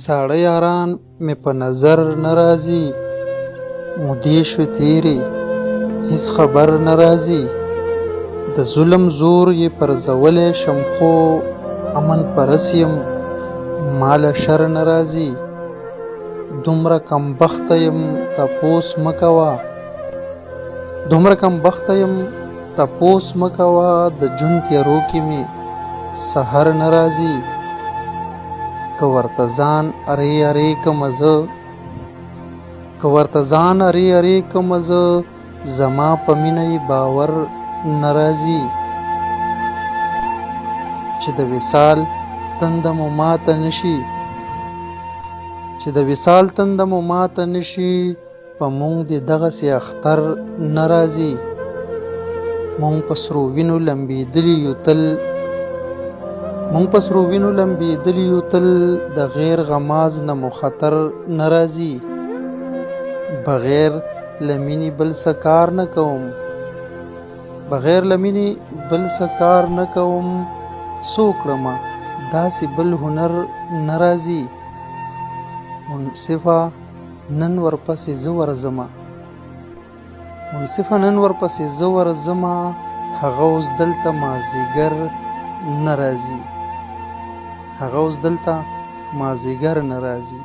زاړه یاران مې په نظر نه راځي، مودې شوې تېرې هېڅ خبر نه راځي. د ظلم زور یې پرځولی شم خو امن پرست یم ماله شر نه راځي. دومره کمبخته یم تپوس مه کوه، د ژوند تیارو کې مې سحر نه راځي. که ورته ځان ارې کمه زه زما په مینه یې باور نه راځي. چې د وصال تنده مو ماته نشي په مونږ د دغسې اختر نه راځي. مونږ په سرو وینو لمبېدلي یو تل د غیر غماز نه مو خطر نه راځي. بغیر له مینې بل څه کار نه کوم، څه وکړمه داسې بل هنر نه راځي. منصفه نن ورپسې زه ورځمه، هغه اوس دلته مازدیګر نه راځي.